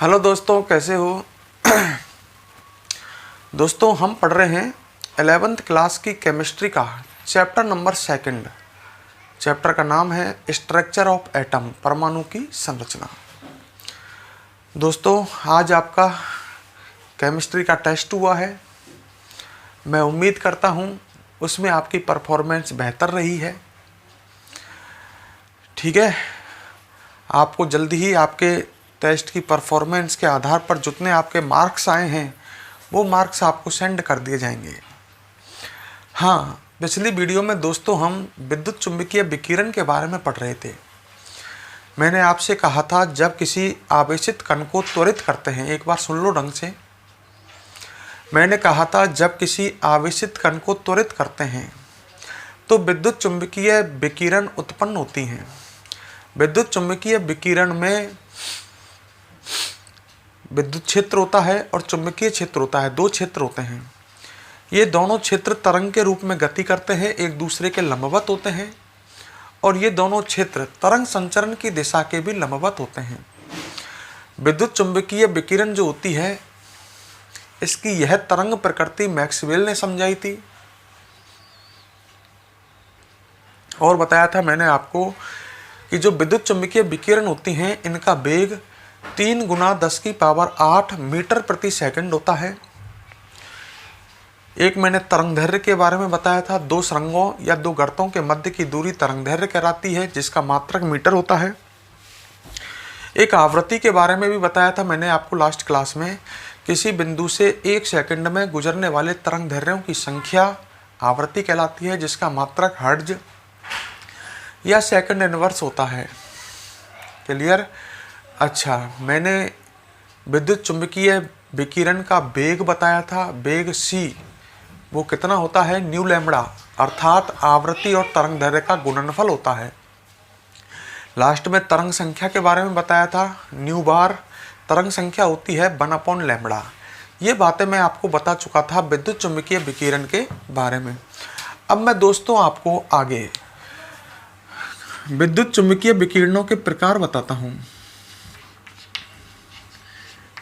Hello दोस्तों, कैसे हो। दोस्तों, हम पढ़ रहे हैं 11th क्लास की केमिस्ट्री का चैप्टर नंबर 2। चैप्टर का नाम है स्ट्रक्चर ऑफ एटम, परमाणु की संरचना। दोस्तों, आज आपका केमिस्ट्री का टेस्ट हुआ है। मैं उम्मीद करता हूँ उसमें आपकी परफॉर्मेंस बेहतर रही है। ठीक है, आपको जल्दी ही आपके टेस्ट की परफॉर्मेंस के आधार पर जितने आपके मार्क्स आए हैं वो मार्क्स आपको सेंड कर दिए जाएंगे। हाँ, पिछली वीडियो में दोस्तों हम विद्युत चुंबकीय विकिरण के बारे में पढ़ रहे थे। मैंने आपसे कहा था जब किसी आवेशित कण को त्वरित करते हैं, एक बार सुन लो ढंग से। मैंने कहा था जब किसी आवेशित कण को त्वरित करते हैं तो विद्युत चुंबकीय विकिरण उत्पन्न होती हैं। विद्युत चुंबकीय विकिरण में विद्युत क्षेत्र होता है और चुंबकीय क्षेत्र होता है, दो क्षेत्र होते हैं। ये दोनों क्षेत्र तरंग के रूप में गति करते हैं, एक दूसरे के लंबवत होते हैं और ये दोनों क्षेत्र तरंग संचरण की दिशा के भी लंबवत होते हैं। विद्युत चुंबकीय विकिरण जो होती है, इसकी यह तरंग प्रकृति मैक्सवेल ने समझाई थी और बताया था मैंने आपको कि जो विद्युत चुंबकीय विकिरण होती हैं इनका वेग 3 × 10⁸ मीटर प्रति सेकंड होता है। एक मैंने तरंगदैर्घ्य के बारे में बताया था, दो सुरंगों या दो गर्तों के मध्य की दूरी तरंगदैर्घ्य कहलाती है, जिसका मात्रक मीटर होता है। एक आवृत्ति के बारे में भी बताया था मैंने आपको लास्ट क्लास में, किसी बिंदु से 1 सेकंड में गुजरने वाले तरंगदैर्घ्यों की संख्या आवृत्ति कहलाती है, जिसका मात्रक हर्ट्ज या सेकंड इनवर्स होता है। क्लियर। अच्छा, मैंने विद्युत चुंबकीय विकिरण का वेग बताया था, वेग c वो कितना होता है, न्यू लैम्बडा, अर्थात आवृत्ति और तरंगदैर्घ्य का गुणनफल होता है। लास्ट में तरंग संख्या के बारे में बताया था, न्यू बार तरंग संख्या होती है 1/λ। ये बातें मैं आपको बता चुका था विद्युत चुंबकीय विकिरण के बारे में। अब मैं दोस्तों आपको आगे विद्युत चुंबकीय विकिरणों के प्रकार बताता हूँ।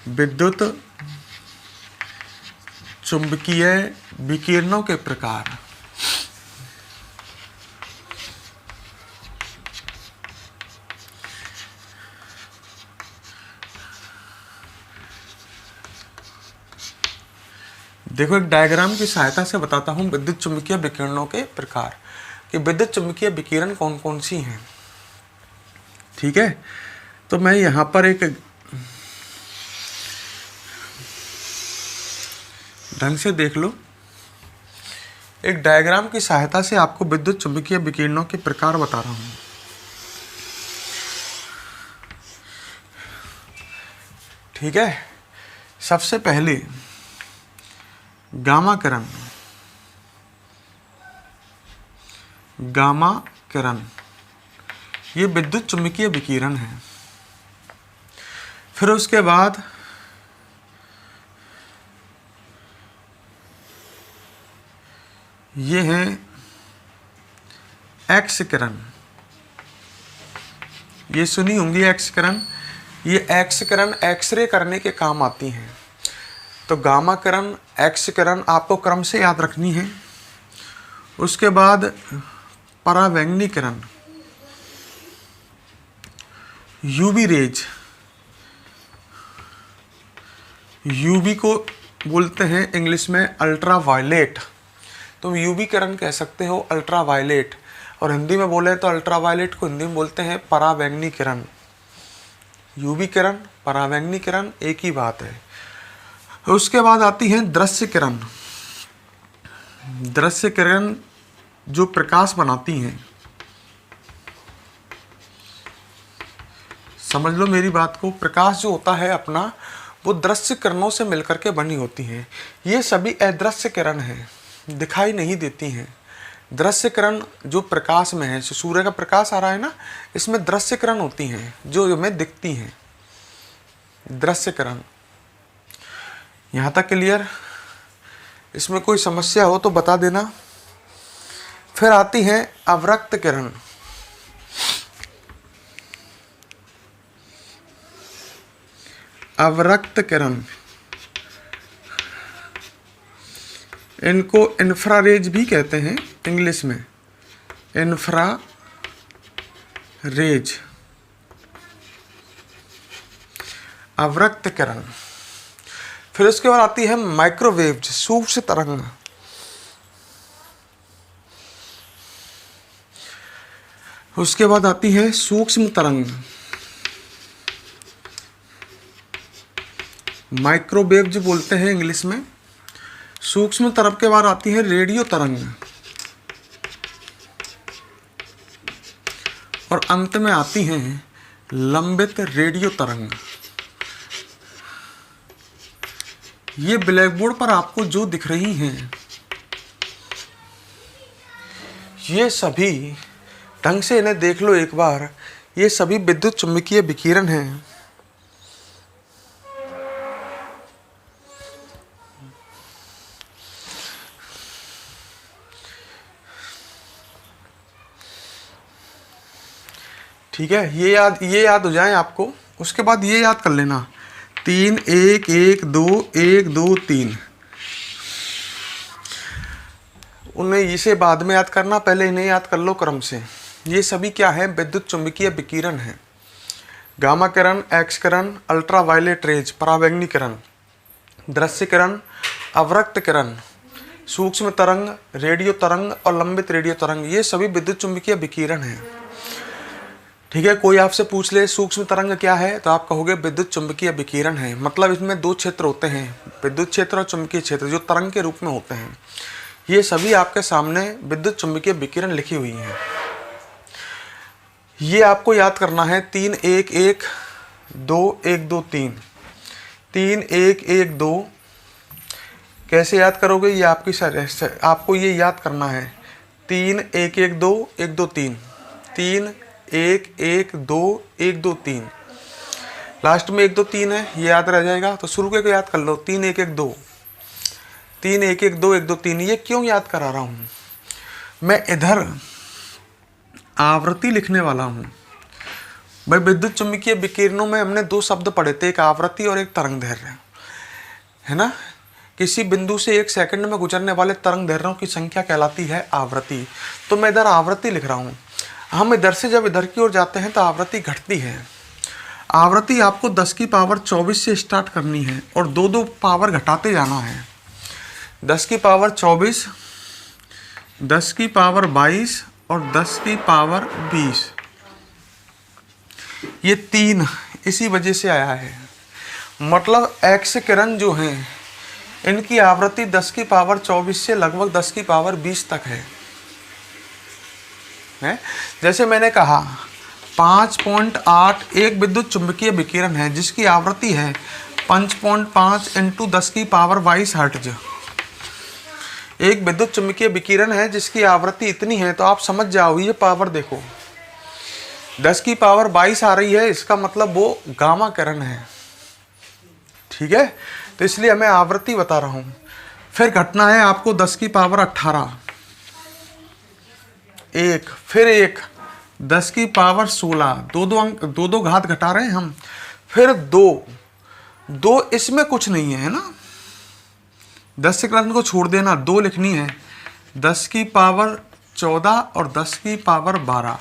विद्युत चुंबकीय विकिरणों के प्रकार। देखो, एक डायग्राम की सहायता से बताता हूं विद्युत चुंबकीय विकिरणों के प्रकार कि विद्युत चुंबकीय विकिरण कौन कौन सी हैं। ठीक है, तो मैं यहां पर एक ढंग से देख लो, एक डायग्राम की सहायता से आपको विद्युत चुंबकीय विकिरणों के प्रकार बता रहा हूं। ठीक है, सबसे पहले गामा किरण। गामा किरण ये विद्युत चुंबकीय विकिरण है। फिर उसके बाद ये है एक्स किरण। ये सुनी होंगी एक्स किरण। ये एक्स किरण एक्सरे करने के काम आती हैं। तो गामा किरण, एक्स किरण आपको क्रम से याद रखनी है। उसके बाद परावैंगनी किरण, यूवी रेज। यूवी को बोलते हैं इंग्लिश में अल्ट्रा वायलेट। तुम यूवी किरण कह सकते हो, अल्ट्रा वायलेट, और हिंदी में बोले तो अल्ट्रा वायलेट को हिंदी में बोलते हैं परावैंगनी किरण। यूवी किरण, परावैंगनी किरण एक ही बात है। उसके बाद आती है दृश्य किरण। दृश्य किरण जो प्रकाश बनाती हैं, समझ लो मेरी बात को, प्रकाश जो होता है अपना वो दृश्य किरणों से मिलकर के बनी होती हैं। ये सभी अदृश्य किरण हैं, दिखाई नहीं देती हैं। दृश्य किरण जो प्रकाश में है, सूर्य का प्रकाश आ रहा है ना, इसमें दृश्य किरण होती हैं जो हमें दिखती हैं, दृश्य किरण। यहाँ तक क्लियर। इसमें कोई समस्या हो तो बता देना। फिर आती है अवरक्त किरण। अवरक्त किरण, इनको इंफ्रारेज भी कहते हैं इंग्लिश में, इंफ्रारेज, अवरक्त किरण। फिर उसके बाद आती है माइक्रोवेव, सूक्ष्म तरंग। उसके बाद आती है सूक्ष्म तरंग, माइक्रोवेव जो बोलते हैं इंग्लिश में। सूक्ष्म तरंग के बाद आती है रेडियो तरंग, और अंत में आती हैं लंबित रेडियो तरंग। ये ब्लैक बोर्ड पर आपको जो दिख रही हैं, ये सभी ढंग से इन्हें देख लो एक बार, ये सभी विद्युत चुम्बकीय विकिरण हैं। ठीक है, ये याद हो जाए आपको। उसके बाद ये याद कर लेना, 3 1 1 2 1 2 3। उन्हें इसे बाद में याद करना, पहले इन्हें याद कर लो क्रम से। ये सभी क्या है? विद्युत चुम्बकीय विकिरण है। गामा किरण, एक्स किरण, अल्ट्रावायलेट रेज, पराबैंगनी किरण, दृश्य किरण, अवरक्त किरण, सूक्ष्म तरंग, रेडियो तरंग और लंबित रेडियो तरंग, ये सभी विद्युत चुम्बकीय विकिरण हैं। ठीक है, कोई आपसे पूछ ले सूक्ष्म तरंग क्या है, तो आप कहोगे विद्युत चुम्बकीय विकिरण है। मतलब इसमें दो क्षेत्र होते हैं, विद्युत क्षेत्र और चुम्बकीय क्षेत्र, जो तरंग के रूप में होते हैं। ये सभी आपके सामने विद्युत चुम्बकीय विकिरण लिखी हुई हैं। ये आपको याद करना है, 3 1 1 2 1 2 3, 3 1 1 2। कैसे याद करोगे? ये आपको ये याद करना है, 3 1 1 2 1 2 3, 3 1 1 2 1 2 3, लास्ट में 1 2 3 है, ये याद रह जाएगा। तो शुरू के याद कर लो, 3 1 1 2, 3 1 1 2 1 2 3। ये क्यों याद करा रहा हूँ मैं? इधर आवृत्ति लिखने वाला हूँ भाई। विद्युत चुम्बकीय विकिरणों में हमने दो शब्द पढ़े थे, एक आवृत्ति और एक तरंग दैर्घ्य, है ना। किसी बिंदु से 1 सेकंड में गुजरने वाले तरंग दैर्घ्यों की संख्या कहलाती है आवृत्ति। तो मैं इधर आवृत्ति लिख रहा हूँ। हम इधर से जब इधर की ओर जाते हैं तो आवृत्ति घटती है। आवृत्ति आपको 10 की पावर 24 से स्टार्ट करनी है और दो दो पावर घटाते जाना है। 10 की पावर 24, 10 की पावर 22 और 10 की पावर 20। ये 3 इसी वजह से आया है। मतलब एक्स किरण जो हैं, इनकी आवृत्ति 10 की पावर 24 से लगभग 10 की पावर 20 तक है। जैसे मैंने कहा 5.8 एक विद्युत चुम्बकीय विकिरण है जिसकी आवृत्ति है 5.5 × 10 की पावर 22 हर्ट्ज। एक विद्युत चुम्बकीय विकिरण है जिसकी आवृत्ति इतनी है, तो आप समझ जाओ। ये पावर देखो 10 की पावर 22 आ रही है, इसका मतलब वो गामा किरण है। ठीक है, तो इसलिए मैं आवृत्ति बता रहा हूं। फिर घटना है आपको 10 की पावर 18, एक, फिर एक 10 की पावर 16, दो दो घात घटा रहे हैं हम। फिर 2 इसमें कुछ नहीं है ना, 10 से किरण को छोड़ देना, 2 लिखनी है। 10 की पावर 14 और 10 की पावर 12।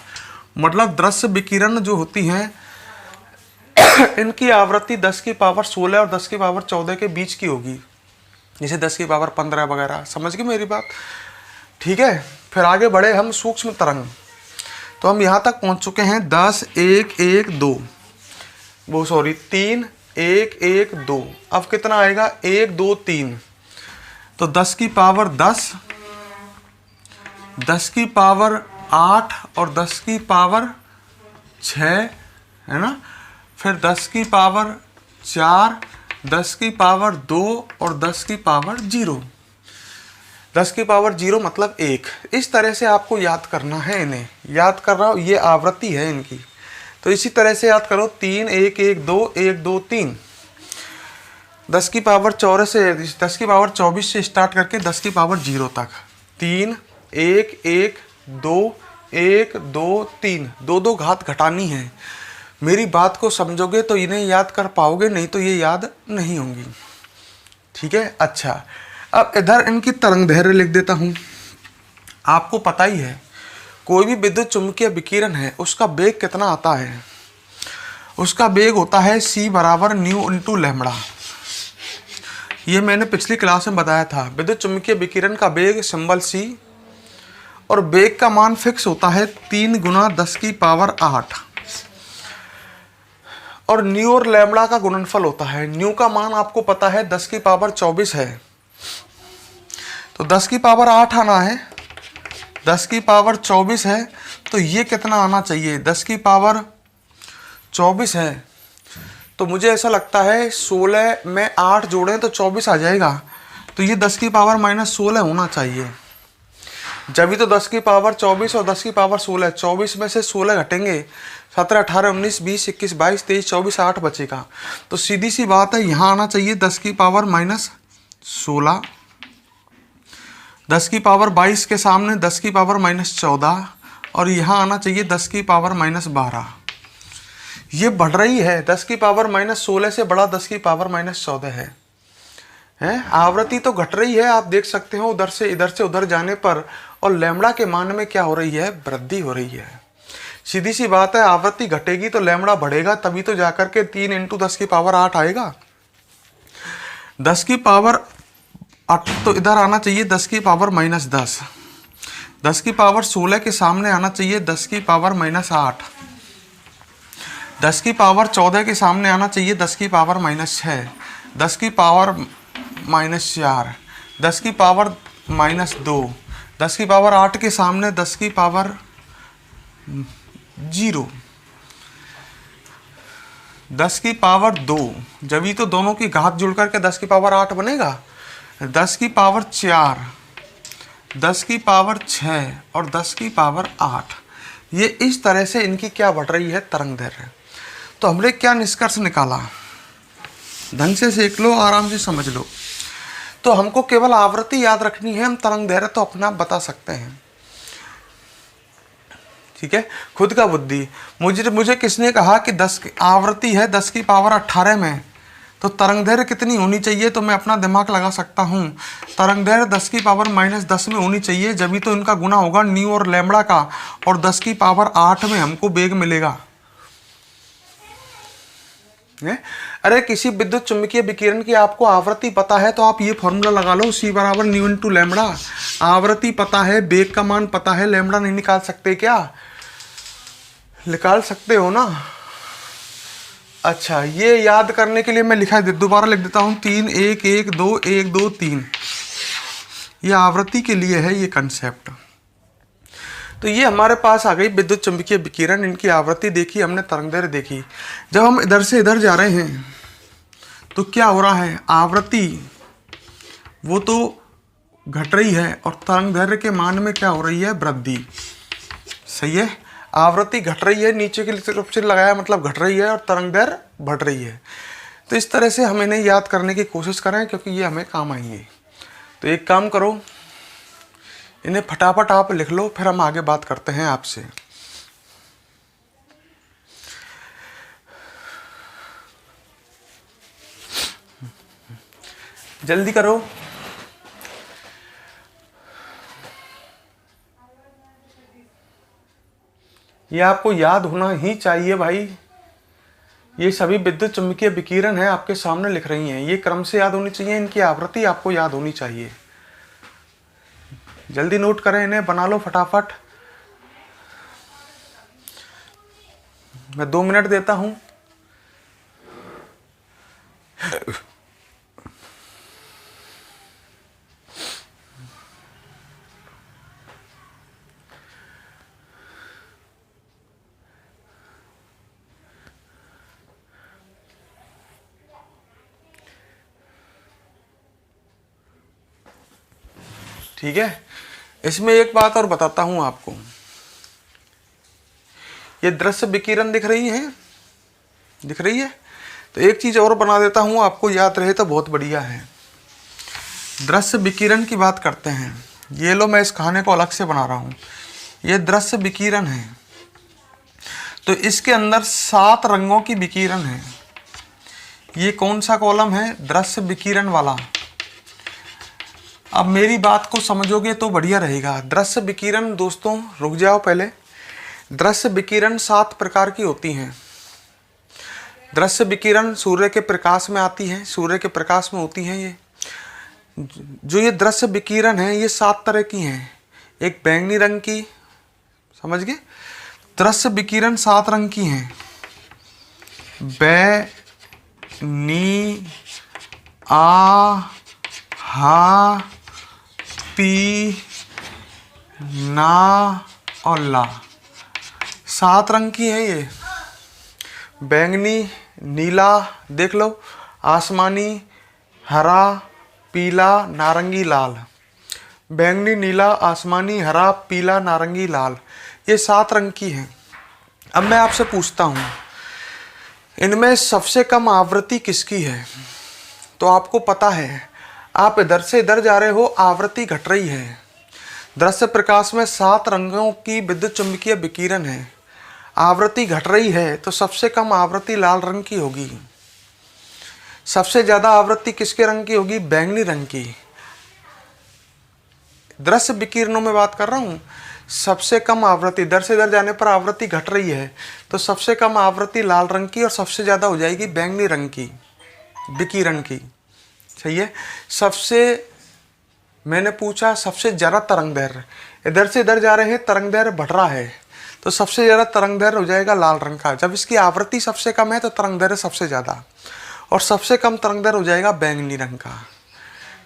मतलब दृश्य विकिरण जो होती हैं इनकी आवृत्ति 10 की पावर 16 और 10 की पावर 14 के बीच की होगी, जैसे 10 की पावर 15 वगैरह। समझ गए मेरी बात? ठीक है, फिर आगे बढ़े हम सूक्ष्म तरंग। तो हम यहाँ तक पहुँच चुके हैं 10 1 1 2, वो सॉरी 3 1 1 2। अब कितना आएगा? 1 2 3। तो 10 की पावर 10, 10 की पावर 8 और 10 की पावर 6, है ना। फिर 10 की पावर 4, 10 की पावर 2 और 10 की पावर 0। 10 की पावर 0 मतलब 1। इस तरह से आपको याद करना है। इन्हें याद कर रहा हूँ, ये आवृत्ति है इनकी। तो इसी तरह से याद करो, 3 1 1 2 1 2 3। 10 की पावर 4 से 10 की पावर 24 से स्टार्ट करके 10 की पावर 0 तक। 3 1 1 2 1 2 3, दो दो घात घटानी है। मेरी बात को समझोगे तो इन्हें याद कर पाओगे, नहीं तो ये याद नहीं होंगी। ठीक है। अच्छा, अब इधर इनकी तरंग दैर्घ्य लिख देता हूँ। आपको पता ही है कोई भी विद्युत चुम्बकीय विकिरण है उसका वेग कितना आता है। उसका वेग होता है c बराबर न्यू इंटू लैम्बडा। ये मैंने पिछली क्लास में बताया था। विद्युत चुम्बकीय विकिरण का वेग सिंबल c और वेग का मान फिक्स होता है 3 गुना 10 की पावर 8 और न्यू और लैम्बडा का गुणनफल होता है। न्यू का मान आपको पता है 10 की पावर 24 है, तो 10 की पावर 8 आना है, 10 की पावर 24 है, तो ये कितना आना चाहिए, 10 की पावर 24 है, तो मुझे ऐसा लगता है 16 में 8 जोड़ें तो 24 आ जाएगा, तो ये 10 की पावर -16 होना चाहिए। जब भी तो 10 की पावर 24 और 10 की पावर 16, 24 में से 16 घटेंगे, 17, 18, 19, 20, 21, 22, 23, 24, 8 बचेगा। तो सीधी सी बात है, यहाँ आना चाहिए 10 की पावर -16, 10 की पावर 22 के सामने 10 की पावर -14 और यहाँ आना चाहिए 10 की पावर -12। ये बढ़ रही है, 10 की पावर -16 से बड़ा 10 की पावर -14 है। आवृत्ति तो घट रही है, आप देख सकते हो उधर से उधर जाने पर, और लैम्बडा के मान में क्या हो रही है, वृद्धि हो रही है। सीधी सी बात है, आवृत्ति घटेगी तो लैम्बडा बढ़ेगा, तभी तो जाकर के 3 × 10 की पावर 8 आएगा। 10 की पावर 8 तो इधर आना चाहिए 10 की पावर -10, 10 की पावर 16 के सामने आना चाहिए 10 की पावर -8, 10 की पावर 14 के सामने आना चाहिए 10 की पावर -6, 10 की पावर -4, 10 की पावर -2, 10 की पावर 8 के सामने 10 की पावर 0, 10 की पावर 2, जब ही तो दोनों की घात जुड़ करके 10 की पावर 8 बनेगा, 10 की पावर 4, 10 की पावर 6 और 10 की पावर 8। ये इस तरह से इनकी क्या बढ़ रही है, तरंग दैर्घ्य। तो हमने क्या निष्कर्ष निकाला, ढंग से सीख लो, आराम से समझ लो। तो हमको केवल आवृत्ति याद रखनी है, हम तरंग दैर्घ्य तो अपना बता सकते हैं। ठीक है, खुद का बुद्धि। मुझे किसने कहा कि 10 आवृत्ति है 10 की पावर 18 में, तो तरंग दैर्घ्य कितनी होनी चाहिए, तो मैं अपना दिमाग लगा सकता हूँ। तरंग दैर्घ्य 10 की पावर -10 में होनी चाहिए, जब भी तो इनका गुना होगा न्यू और लैम्बडा का, और 10 की पावर 8 में हमको वेग मिलेगा। अरे किसी विद्युत चुम्बकीय विकिरण की आपको आवृत्ति पता है तो आप ये फॉर्मूला लगा लो, c बराबर न्यू इंटू लैम्बडा। आवृत्ति पता है, वेग का मान पता है, लैम्बडा नहीं निकाल सकते क्या, निकाल सकते हो ना। अच्छा, ये याद करने के लिए मैं दोबारा लिख देता हूँ, 3 1 1 2 1 2 3। ये आवृत्ति के लिए है ये कंसेप्ट। तो ये हमारे पास आ गई विद्युत चुम्बकीय विकिरण, इनकी आवृत्ति देखी हमने, तरंग दैर्घ्य देखी। जब हम इधर से इधर जा रहे हैं तो क्या हो रहा है, आवृत्ति वो तो घट रही है और तरंग दैर्घ्य के मान में क्या हो रही है, वृद्धि। सही है, आवृत्ति घट रही है, नीचे की तरफ से लगाया मतलब घट रही है, और तरंग दैर्घ्य बढ़ रही है। तो इस तरह से हम इन्हें याद करने की कोशिश करें, क्योंकि ये हमें काम आएंगे। तो एक काम करो, इन्हें फटाफट आप लिख लो, फिर हम आगे बात करते हैं आपसे। जल्दी करो। ये आपको याद होना ही चाहिए भाई। ये सभी विद्युत चुम्बकीय विकिरण है, आपके सामने लिख रही हैं, ये क्रम से याद होनी चाहिए, इनकी आवृत्ति आपको याद होनी चाहिए। जल्दी नोट करें, इन्हें बना लो फटाफट। मैं 2 मिनट देता हूं। ठीक है, इसमें एक बात और बताता हूं आपको। ये दृश्य विकिरण दिख रही है, दिख रही है, तो एक चीज और बना देता हूं, आपको याद रहे तो बहुत बढ़िया है। दृश्य विकिरण की बात करते हैं। ये लो, मैं इस खाने को अलग से बना रहा हूं, ये दृश्य विकिरण है। तो इसके अंदर 7 रंगों की विकिरण है। ये कौन सा कॉलम है? दृश्य विकिरण वाला। अब मेरी बात को समझोगे तो बढ़िया रहेगा। दृश्य विकिरण दोस्तों, रुक जाओ पहले। दृश्य विकिरण 7 प्रकार की होती हैं। दृश्य विकिरण सूर्य के प्रकाश में आती है, सूर्य के प्रकाश में होती हैं। ये जो ये दृश्य विकिरण है ये 7 तरह की हैं। एक बैंगनी रंग की, समझ गए? दृश्य विकिरण 7 रंग की हैं। नी आ हा पी ना और ला, 7 रंग की है ये। बैंगनी, नीला देख लो, आसमानी, हरा, पीला, नारंगी, लाल। बैंगनी, नीला, आसमानी, हरा, पीला, नारंगी, लाल, ये 7 रंग की हैं। अब मैं आपसे पूछता हूँ, इनमें सबसे कम आवृत्ति किसकी है? तो आपको पता है, आप इधर से इधर जा रहे हो, आवृत्ति घट रही है। दृश्य प्रकाश में 7 रंगों की विद्युत चुंबकीय विकिरण है, आवृत्ति घट रही है, तो सबसे कम आवृत्ति लाल रंग की होगी। सबसे ज्यादा आवृत्ति किसके रंग की होगी? बैंगनी रंग की। दृश्य विकिरणों में बात कर रहा हूं। सबसे कम आवृत्ति, इधर से इधर जाने पर आवृत्ति घट रही है, तो सबसे कम आवृत्ति लाल रंग की और सबसे ज्यादा हो जाएगी बैंगनी रंग की विकिरण की। सही है। मैंने पूछा सबसे ज्यादा तरंग दैर्घ्य, इधर से इधर जा रहे हैं, तरंग दैर्घ्य बढ़ रहा है, तो सबसे ज्यादा तरंग दैर्घ्य हो जाएगा लाल रंग का। जब इसकी आवृत्ति सबसे कम है तो तरंग दैर्घ्य सबसे ज्यादा, और सबसे कम तरंग दैर्घ्य हो जाएगा बैंगनी रंग का।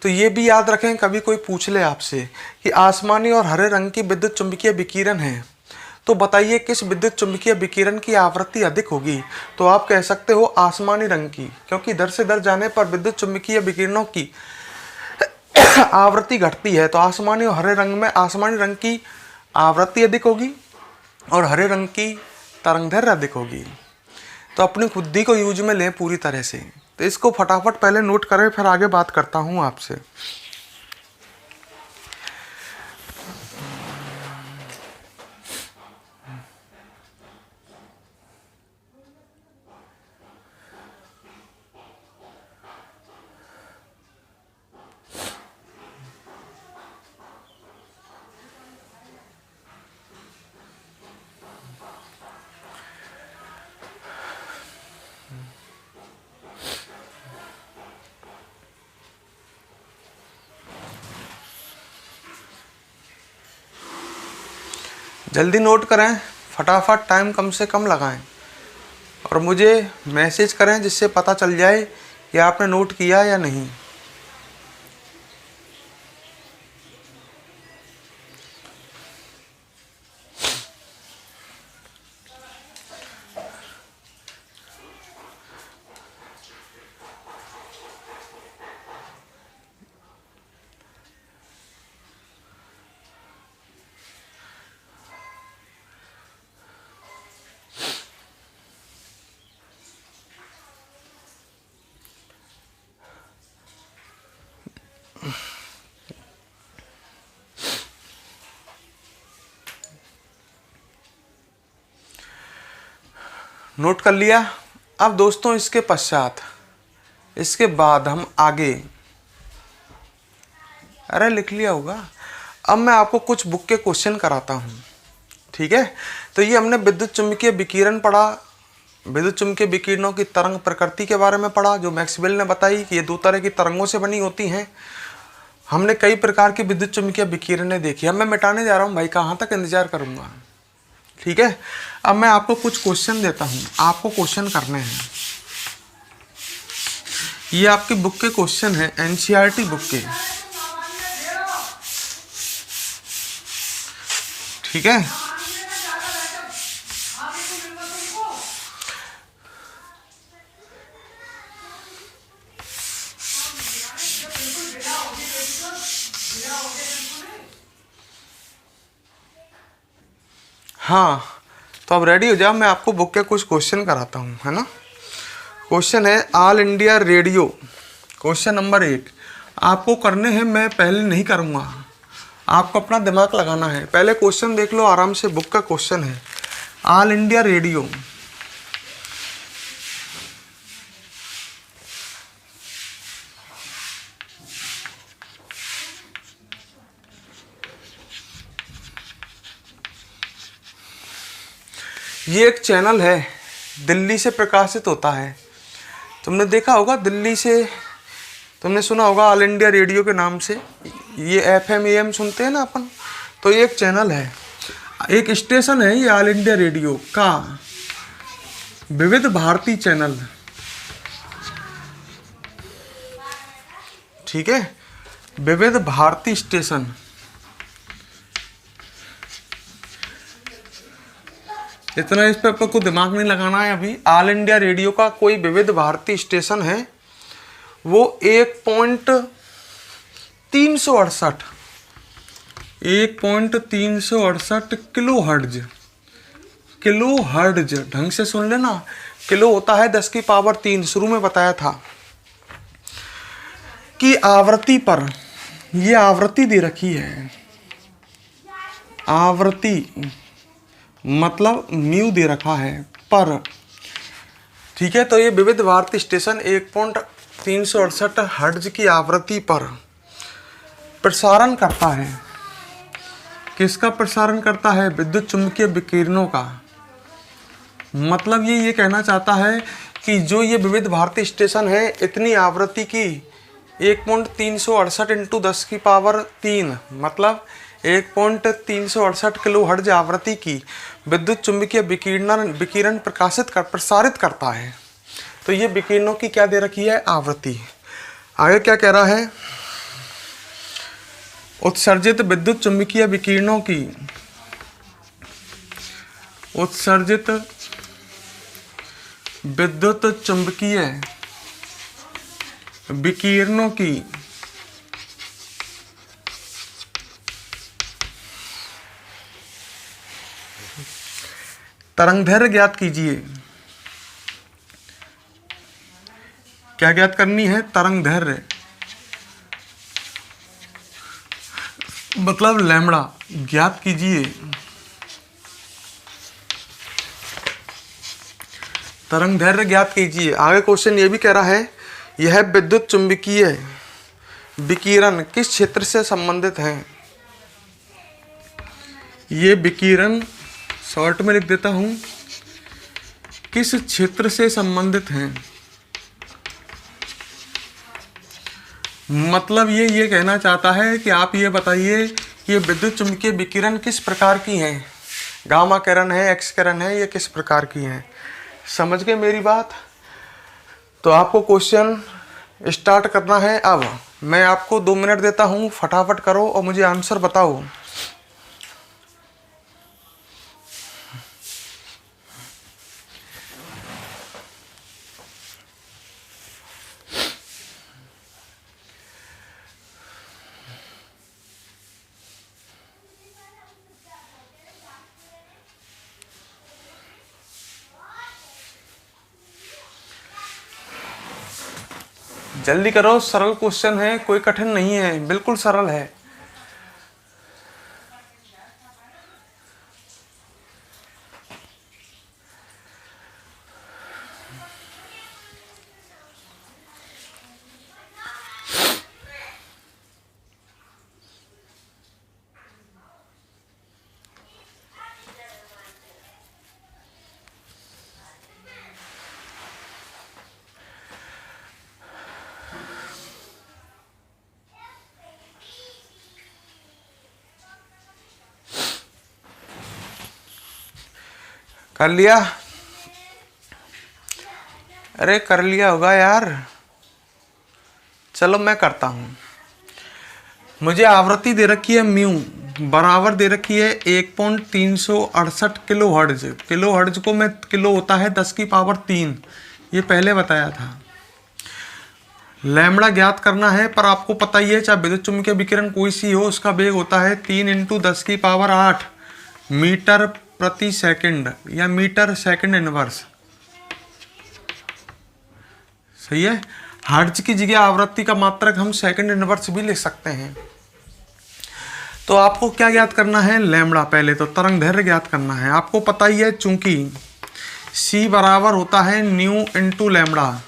तो ये भी याद रखें, कभी कोई पूछ ले आपसे कि आसमानी और हरे रंग की विद्युत चुंबकीय विकिरण है, तो बताइए किस विद्युत चुंबकीय विकिरण की आवृत्ति अधिक होगी? तो आप कह सकते हो आसमानी रंग की, क्योंकि इधर से इधर जाने पर विद्युत चुंबकीय विकिरणों की आवृत्ति घटती है, तो आसमानी और हरे रंग में आसमानी रंग की आवृत्ति अधिक होगी और हरे रंग की तरंग दैर्घ्य अधिक होगी। तो अपनी बुद्धि को यूज में लें पूरी तरह से। तो इसको फटाफट पहले नोट करें, फिर आगे बात करता हूं आपसे। जल्दी नोट करें, फटाफट, टाइम कम से कम लगाएं और मुझे मैसेज करें जिससे पता चल जाए कि आपने नोट किया या नहीं। नोट कर लिया। अब दोस्तों इसके पश्चात, इसके बाद हम आगे, अरे लिख लिया होगा। अब मैं आपको कुछ बुक के क्वेश्चन कराता हूँ, ठीक है? तो ये हमने विद्युत चुंबकीय विकिरण पढ़ा, विद्युत चुंबकीय विकिरणों की तरंग प्रकृति के बारे में पढ़ा, जो मैक्सवेल ने बताई कि ये 2 तरह की तरंगों से बनी होती हैं। हमने कई प्रकार की विद्युत चुंबकीय विकिरणें देखी। अब मैं मिटाने जा रहा हूँ भाई, कहाँ तक इंतजार करूँगा, ठीक है? अब मैं आपको कुछ क्वेश्चन देता हूँ, आपको क्वेश्चन करने हैं। ये आपकी बुक के क्वेश्चन है, एनसीईआरटी बुक के, ठीक है? हाँ, तो अब रेडी हो जाओ, मैं आपको बुक के कुछ क्वेश्चन कराता हूँ, है ना? क्वेश्चन है all India radio, question number 1 आपको करने हैं, मैं पहले नहीं करूँगा, आपको अपना दिमाग लगाना है। पहले क्वेश्चन देख लो आराम से, बुक का क्वेश्चन है। ऑल इंडिया रेडियो ये एक चैनल है, दिल्ली से प्रकाशित होता है। तुमने देखा होगा दिल्ली से, तुमने सुना होगा ऑल इंडिया रेडियो के नाम से। ये FM AM सुनते हैं ना अपन, तो ये एक चैनल है, एक स्टेशन है ये ऑल इंडिया रेडियो का, विविध भारती चैनल। ठीक है, विविध भारती स्टेशन। इतना इस पे आपको दिमाग नहीं लगाना है अभी। ऑल इंडिया रेडियो का कोई विविध भारती स्टेशन है, वो 1.368 किलो हर्ट्ज, ढंग से सुन लेना। किलो होता है 10 की पावर 3, शुरू में बताया था कि आवृत्ति पर, ये आवृत्ति दे रखी है, आवृत्ति मतलब म्यू दे रखा है पर। ठीक है, तो ये विविध भारती स्टेशन 1.368 हर्ट्ज की आवृत्ति पर प्रसारण करता है। किसका प्रसारण करता है? विद्युत चुम्बकीय विकिरणों का। मतलब ये कहना चाहता है कि जो ये विविध भारती स्टेशन है, इतनी आवृत्ति की 1.368 इंटू 10 की पावर 3, मतलब 1.368 किलो हर्ट्ज आवृत्ति की विद्युत चुम्बकीय विकिरण प्रसारित करता है। तो ये विकिरणों की क्या दे रखी है? आवृत्ति। आगे क्या कह रहा है? उत्सर्जित विद्युत चुम्बकीय विकिरणों की, उत्सर्जित विद्युत चुम्बकीय विकिरणों की तरंगदैर्घ्य ज्ञात कीजिए। क्या ज्ञात करनी है? तरंगदैर्घ्य, मतलब लैम्बडा ज्ञात कीजिए। तरंगदैर्घ्य ज्ञात कीजिए। आगे क्वेश्चन ये भी कह रहा है, यह विद्युत चुम्बकीय विकिरण किस क्षेत्र से संबंधित है? ये विकिरण, शॉर्ट में लिख देता हूं, किस क्षेत्र से संबंधित हैं? मतलब ये कहना चाहता है कि आप ये बताइए कि ये विद्युत चुम्बकीय विकिरण किस प्रकार की हैं, गामा किरण है, एक्स किरण है, ये किस प्रकार की हैं। समझ गए मेरी बात? तो आपको क्वेश्चन स्टार्ट करना है। अब मैं आपको 2 मिनट देता हूँ, फटाफट करो और मुझे आंसर बताओ। जल्दी करो, सरल क्वेश्चन है, कोई कठिन नहीं है, बिल्कुल सरल है। कर लिया? अरे कर लिया होगा यार। चलो मैं करता हूं। मुझे आवृत्ति दे रखी है म्यू, बराबर दे रखी है 1.368 किलो हर्ट्ज। किलो हर्ट्ज को मैं, किलो होता है 10 की पावर 3, ये पहले बताया था। लैम्बडा ज्ञात करना है, पर आपको पता ही है चाहे विद्युत चुम्बकीय विकिरण कोई सी हो, उसका वेग होता है 3 इंटू 10 की पावर 8 मीटर प्रति सेकंड, या मीटर सेकंड इनवर्स। सही है। हर्ट्ज की जगह आवृत्ति का मात्रक हम सेकंड इनवर्स भी लिख सकते हैं। तो आपको क्या ज्ञात करना है, लैम्बडा। पहले तो तरंग दैर्घ्य ज्ञात करना है। आपको पता ही है चूंकि c बराबर होता है न्यू इंटू लैम्बडा,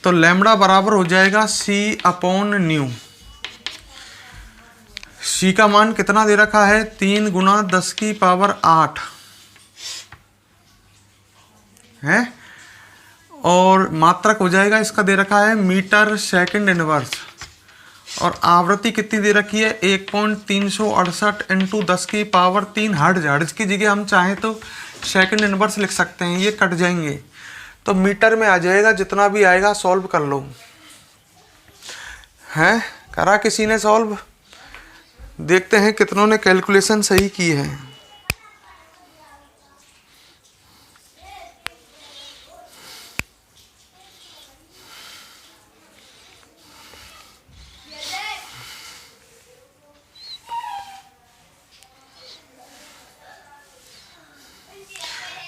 तो लैम्बडा बराबर हो जाएगा c अपॉन न्यू। c का मान कितना दे रखा है, 3 गुना 10 की पावर 8 है, और मात्रक हो जाएगा इसका दे रखा है मीटर सेकंड इनवर्स, और आवृत्ति कितनी दे रखी है 1.368 इंटू 10 की पावर 3 हर्ट्ज। हर्ट्ज की जगह हम चाहें तो सेकंड इनवर्स लिख सकते हैं, ये कट जाएंगे तो मीटर में आ जाएगा। जितना भी आएगा सॉल्व कर लो। हैं, करा किसी ने सॉल्व? देखते हैं कितनों ने कैलकुलेशन सही की है।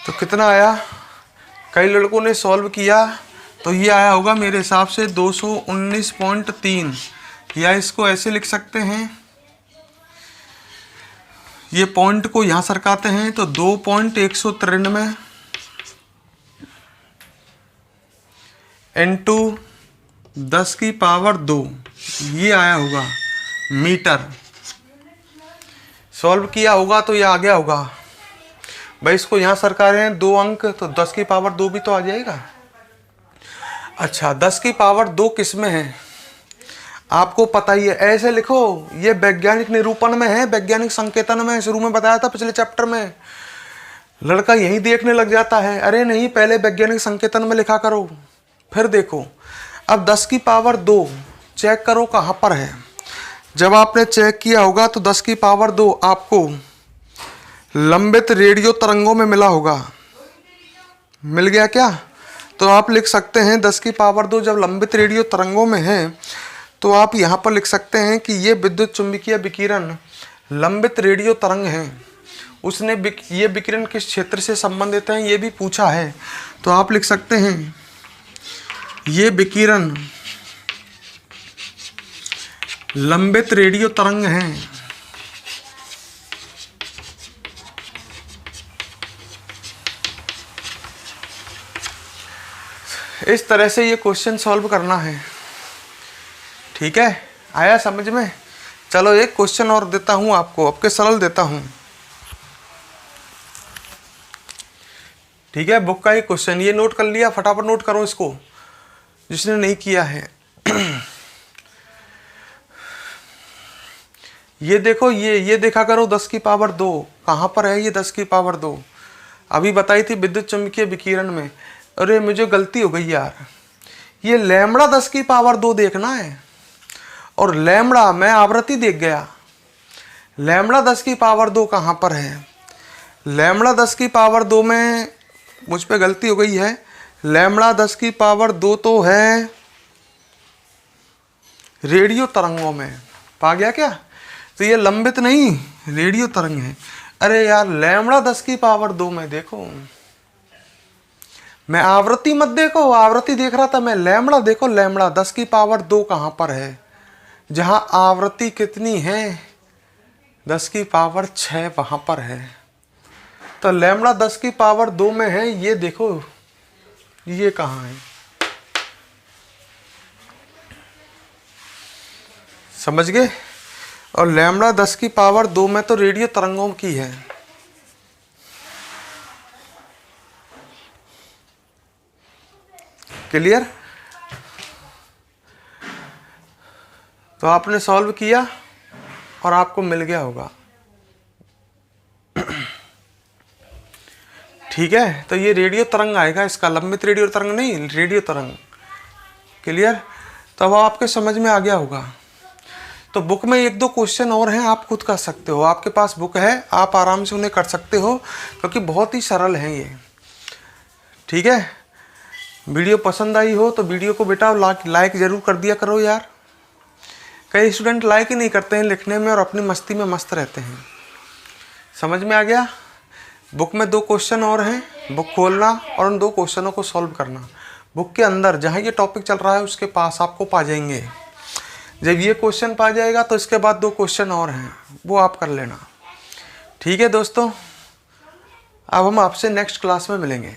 तो कितना आया? कई लड़कों ने सॉल्व किया तो ये आया होगा मेरे हिसाब से 219.3, या इसको ऐसे लिख सकते हैं, ये पॉइंट को यहाँ सरकाते हैं तो 2.193 इंटू 10 की पावर 2, ये आया होगा मीटर। सॉल्व किया होगा तो ये आ गया होगा भाई। इसको यहाँ सरका रहे हैं 2 अंक, तो 10 की पावर 2 भी तो आ जाएगा। अच्छा, 10 की पावर 2 किस में है आपको पता ही है, ऐसे लिखो। ये वैज्ञानिक निरूपण में है, वैज्ञानिक संकेतन में, शुरू में बताया था पिछले चैप्टर में। लड़का यही देखने लग जाता है, अरे नहीं पहले वैज्ञानिक संकेतन में लिखा करो फिर देखो। अब 10 की पावर 2 चेक करो कहाँ पर है। जब आपने चेक किया होगा तो 10 की पावर 2 आपको लंबित रेडियो तरंगों में मिला होगा। मिल गया क्या? तो आप लिख सकते हैं 10 की पावर 2 जब लंबित रेडियो तरंगों में है तो आप यहाँ पर लिख सकते हैं कि ये विद्युत चुंबकीय विकिरण लंबित रेडियो तरंग है। उसने ये विकिरण किस क्षेत्र से संबंधित है ये भी पूछा है, तो आप लिख सकते हैं ये विकिरण लंबित रेडियो तरंग है। इस तरह से ये क्वेश्चन सॉल्व करना है। ठीक है, आया समझ में? चलो एक क्वेश्चन और देता हूं आपको, आपके सरल देता हूं। ठीक है, बुक का ही क्वेश्चन, ये नोट कर लिया, फटाफट नोट करो इसको जिसने नहीं किया है। ये देखो, ये देखा करो 10 की पावर 2 कहाँ पर है। ये 10 की पावर 2 अभी बताई थी विद्युत चुम्बकीय विकिरण में। अरे मुझे गलती हो गई यार, ये लैम्बडा 10 की पावर 2 देखना है, और लैम्बडा मैं आवृत्ति देख गया। लैम्बडा 10 की पावर 2 कहाँ पर है? लैम्बडा 10 की पावर 2 में मुझ पे गलती हो गई है। लैम्बडा 10 की पावर 2 तो है रेडियो तरंगों में। पा गया क्या? तो ये लंबित नहीं रेडियो तरंग है। अरे यार लैम्बडा 10 की पावर 2 में देखो, मैं आवृत्ति मत देखो, आवृत्ति देख रहा था मैं। लैम्बडा देखो, लैम्बडा 10 की पावर 2 कहाँ पर है, जहां आवृत्ति कितनी है 10 की पावर 6 वहां पर है। तो लैम्बडा 10 की पावर 2 में है, ये देखो ये कहाँ है। समझ गए? और लैम्बडा 10 की पावर 2 में तो रेडियो तरंगों की है। क्लियर? तो आपने सॉल्व किया और आपको मिल गया होगा। ठीक है, तो ये रेडियो तरंग आएगा इसका, लंबित रेडियो तरंग नहीं, रेडियो तरंग। क्लियर? तो अब आपके समझ में आ गया होगा। तो बुक में 1-2 क्वेश्चन और हैं, आप खुद कर सकते हो। आपके पास बुक है, आप आराम से उन्हें कर सकते हो, क्योंकि बहुत ही सरल हैं ये। ठीक है, वीडियो पसंद आई हो तो वीडियो को बेटा लाइक ज़रूर कर दिया करो यार। कई स्टूडेंट लाइक ही नहीं करते हैं लिखने में और अपनी मस्ती में मस्त रहते हैं। समझ में आ गया? बुक में 2 क्वेश्चन और हैं, बुक खोलना और उन 2 क्वेश्चनों को सॉल्व करना। बुक के अंदर जहाँ ये टॉपिक चल रहा है उसके पास आपको पा जाएंगे। जब ये क्वेश्चन पा जाएगा तो इसके बाद 2 क्वेश्चन और हैं, वो आप कर लेना। ठीक है दोस्तों, अब हम आपसे नेक्स्ट क्लास में मिलेंगे।